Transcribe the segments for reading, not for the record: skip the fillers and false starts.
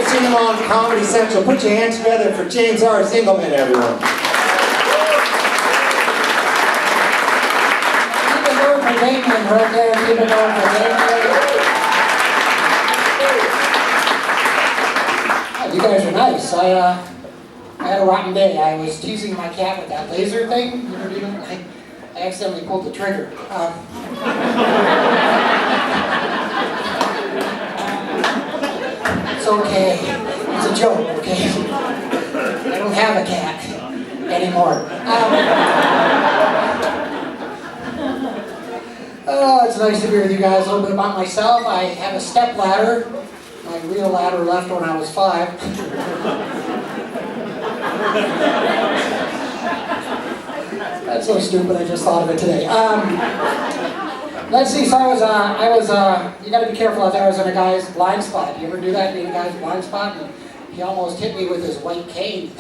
Zingelman Comedy Central. Put your hands together for James R. Zingelman, everyone. Keep it going for Zingelman right there. Keep it going for Zingelman. Oh, you guys are nice. I had a rotten day. I was teasing my cat with that laser thing. You ever do that? I accidentally pulled the trigger. It's okay. It's a joke, okay? I don't have a cat anymore. Oh, it's nice to be with you guys. A little bit about myself. I have a step ladder. My real ladder left when I was 5. That's so stupid. I just thought of it today. Let's see. So I was. You got to be careful out there. I was in a guy's blind spot. You ever do that? Be in a guy's blind spot? And he almost hit me with his white cane.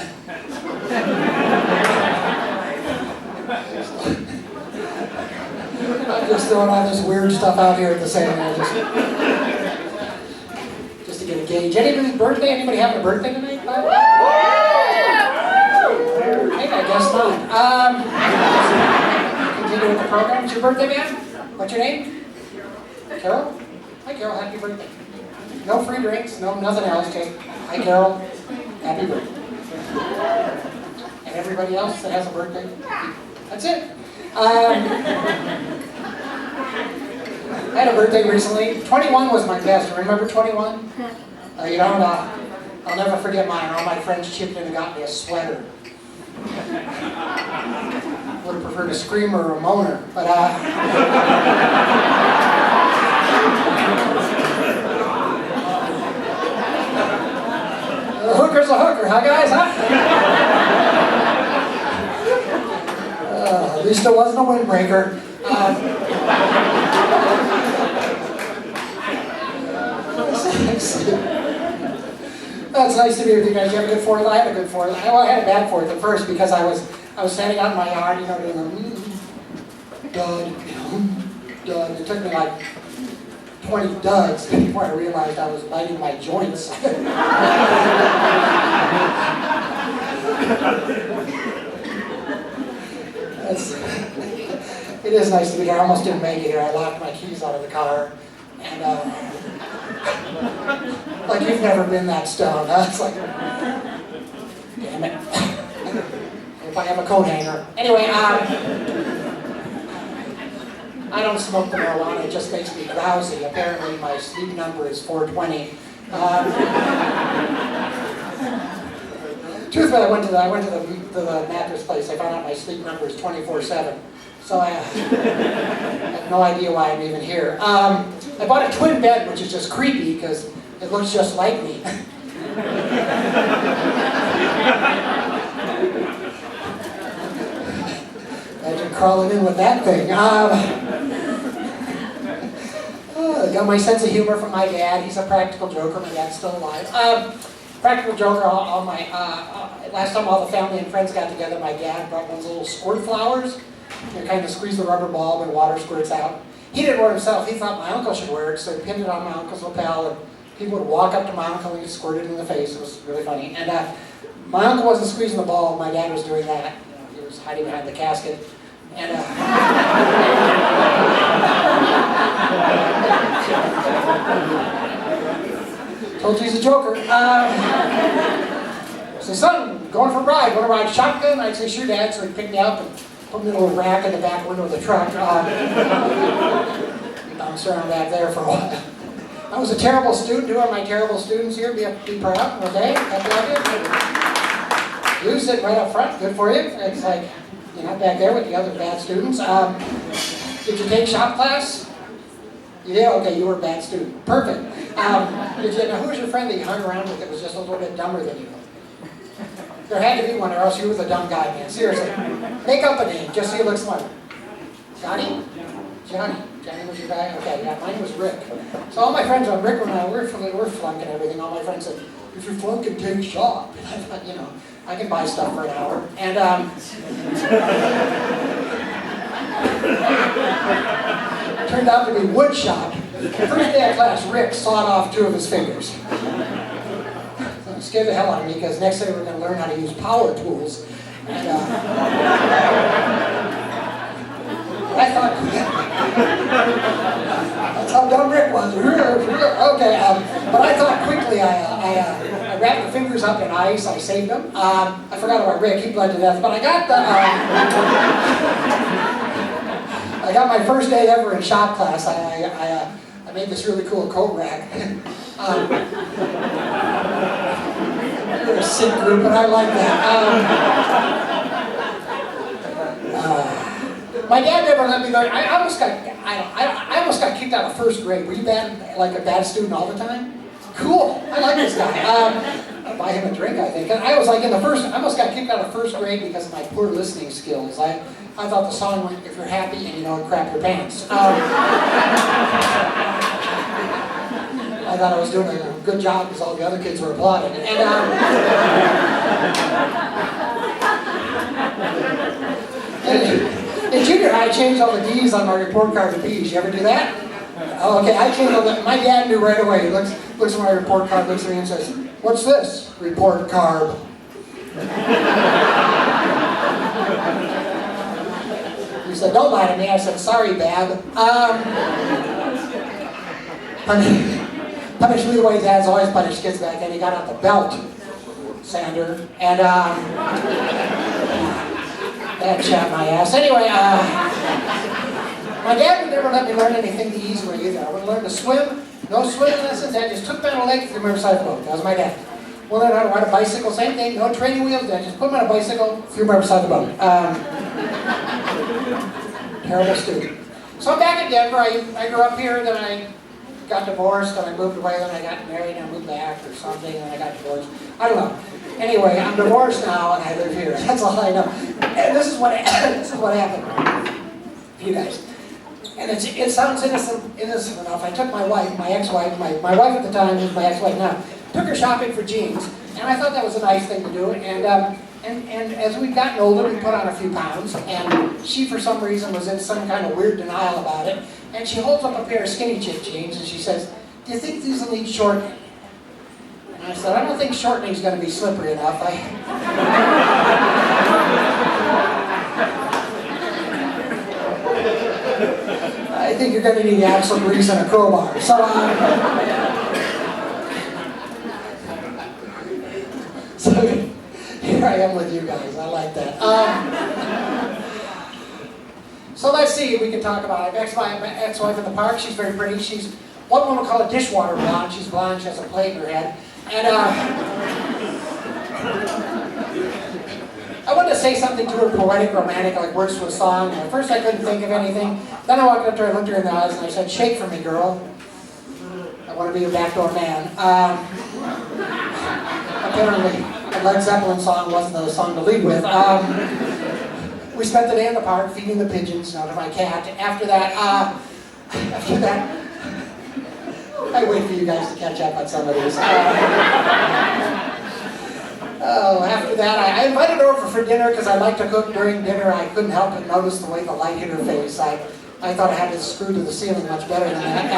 I'm just throwing all this weird stuff out here at the same time, just to get a gauge. Anybody's birthday? Anybody having a birthday tonight? Hey, I guess not. Continue with the program. It's your birthday, man? What's your name? Carol? Hi, Carol. Happy birthday. No free drinks. No, nothing else. Okay. Hi, Carol. Happy birthday. And everybody else that has a birthday? That's it. I had a birthday recently. 21 was my best. Remember 21? I'll never forget mine. All my friends chipped in and got me a sweater. Would have preferred a screamer or a moaner, but a hooker's a hooker, huh, guys? At least it wasn't a windbreaker. That's nice to be with you guys. You have a good 4th? I had a good 4th. Well, I had a bad 4th at first because I was standing out in my yard, doing the dud. It took me like 20 duds before I realized I was biting my joints. It is nice to be here. I almost didn't make it here. I locked my keys out of the car. And, like you've never been that stoned, huh? It's like, damn it. If I have a coat hanger. Anyway, I don't smoke the marijuana. It just makes me drowsy. Apparently my sleep number is 420. Truth be told, I went to the mattress place. I found out my sleep number is 24/7. So I have no idea why I'm even here. I bought a twin bed, which is just creepy because it looks just like me. Imagine crawling in with that thing. Got my sense of humor from my dad. He's a practical joker. My dad's still alive. Practical joker. Last time all the family and friends got together, my dad brought one of those little squirt flowers. You kind of squeeze the rubber bulb and water squirts out. He didn't wear it himself. He thought my uncle should wear it, so he pinned it on my uncle's lapel, and people would walk up to my uncle and he'd squirt it in the face. It was really funny. And my uncle wasn't squeezing the bulb. My dad was doing that. He was hiding behind the casket. And told you he's a joker. So son, going for a ride. Want to ride shotgun? I'd say, sure, Dad. So he picked me up and put me in a little rack in the back window of the truck. Bounced around back there for a while. I was a terrible student. Who are my terrible students here? Be proud, okay? You sit right up front. Good for you. It's like, you're not back there with the other bad students. Did you take shop class? You did? Okay, you were a bad student. Perfect. Now, who was your friend that you hung around with that was just a little bit dumber than you? There had to be one, or else you were the dumb guy, man. Seriously. Make up a name, just so you look smart. Johnny? Johnny. Johnny was your guy? Okay, yeah, mine was Rick. So all my friends on Rick, when we're flunking everything, all my friends said, if you're flunking, take shop. And I thought, I can buy stuff for an hour. And, turned out to be wood shop. The first day of class, Rick sawed off 2 of his fingers. scared the hell out of me because next day we're going to learn how to use power tools. And I thought, that's how dumb Rick was. Okay, but I thought quickly, I wrapped the fingers up in ice, I saved them. I forgot about Rick, he bled to death, but I got the, I got my first day ever in shop class. I made this really cool coat rack. You're a sick group, but I like that. My dad never let me learn. I almost got kicked out of first grade. Were you like a bad student all the time? Cool. I like this guy. I'll buy him a drink, I think. And I was like I almost got kicked out of first grade because of my poor listening skills. I thought the song went, if you're happy and you don't crap your pants. I thought I was doing a good job because all the other kids were applauding. And in junior high, I changed all the D's on my report card to B's. You ever do that? Oh, okay, I changed all the, my dad knew right away. He looks at my report card, looks at me and says, "What's this?" "Report card." He said, "Don't lie to me." I said, "Sorry, Dad." Punished me the way Dad's always punished kids back then. He got out the belt sander and that chapped my ass. Anyway, my dad would never let me learn anything the easy way either. I would learn to swim, no swimming lessons. Dad just took me on a lake through Riverside boat. That was my dad. We'll learn how to ride a bicycle, same thing, no training wheels. Dad just put me on a bicycle through Riverside the boat. Terrible student. So I'm back in Denver. I grew up here, then I got divorced, then I moved away, then I got married, and I moved back or something, and I got divorced. I don't know. Anyway, I'm divorced now, and I live here. That's all I know. And this is what happened for you guys. And it sounds innocent enough. I took my wife, my ex-wife, my wife at the time, who's my ex-wife now, took her shopping for jeans, and I thought that was a nice thing to do. And as we've gotten older, we put on a few pounds, and she, for some reason, was in some kind of weird denial about it. And she holds up a pair of skinny chick jeans, and she says, "Do you think these will need shortening?" And I said, "I don't think shortening is going to be slippery enough." I think you're going to need axle grease and a crowbar. So, so here I am with you guys. I like that. So let's see, we can talk about it. My ex-wife in the park, she's very pretty. She's, one woman will call it dishwater blonde. She's blonde, she has a plate in her head. And I wanted to say something to her, poetic, romantic, like words to a song. And at first I couldn't think of anything. Then I walked up to her, looked her in the eyes, and I said, "Shake for me, girl. I want to be your backdoor man." Apparently, the Led Zeppelin song wasn't the song to lead with. We spent the day in the park feeding the pigeons, to my cat. After that, I wait for you guys to catch up on some of these. After that, I invited her over for dinner because I like to cook during dinner. I couldn't help but notice the way the light hit her face. I thought I had it screwed to the ceiling much better than that.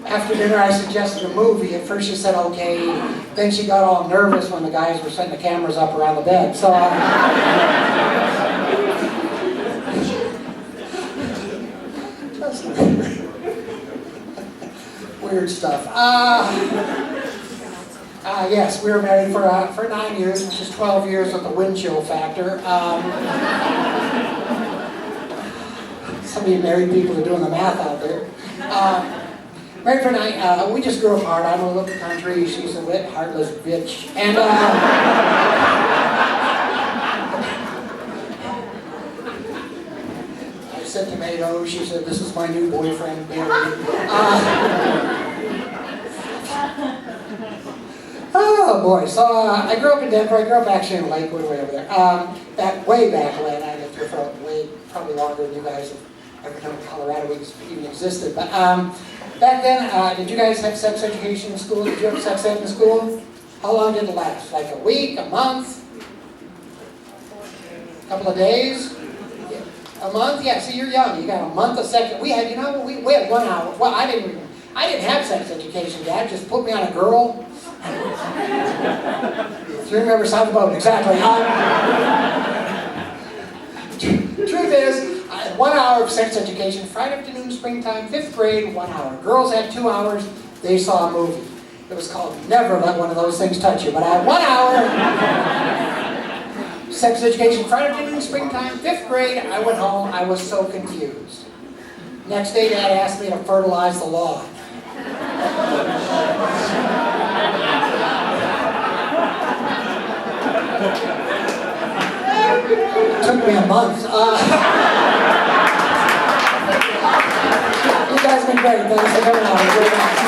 After dinner, I suggested a movie. At first she said okay. Then she got all nervous when the guys were setting the cameras up around the bed. So, just weird stuff. Yes, we were married for 9 years, which is 12 years with the wind chill factor. Some of you married people are doing the math out there. Married for 9, we just grew apart. I'm a little country, she's a wet, heartless bitch. And I said tomato, she said, "This is my new boyfriend, Barry." Oh boy, so I grew up in Denver. I grew up actually in Lakewood, way over there. Way back when, I lived here for probably longer than you guys have ever known Colorado even existed. But back then, did you guys have sex education in school? Did you have sex ed in school? How long did it last? Like a week, a month? A couple of days? A month? Yeah, see, you're young. You got a month of sex. We had 1 hour. Well, I didn't I didn't have sex education, Dad. Just put me on a girl. If you remember South Boat, exactly. Truth is, I had 1 hour of sex education, Friday afternoon, springtime, 5th grade, 1 hour. Girls had 2 hours, they saw a movie. It was called Never Let One of Those Things Touch You, but I had 1 hour. Sex education, Friday afternoon, springtime, 5th grade, I went home, I was so confused. Next day, Dad asked me to fertilize the lawn. It took me a month. You guys have been great. Thanks for coming out.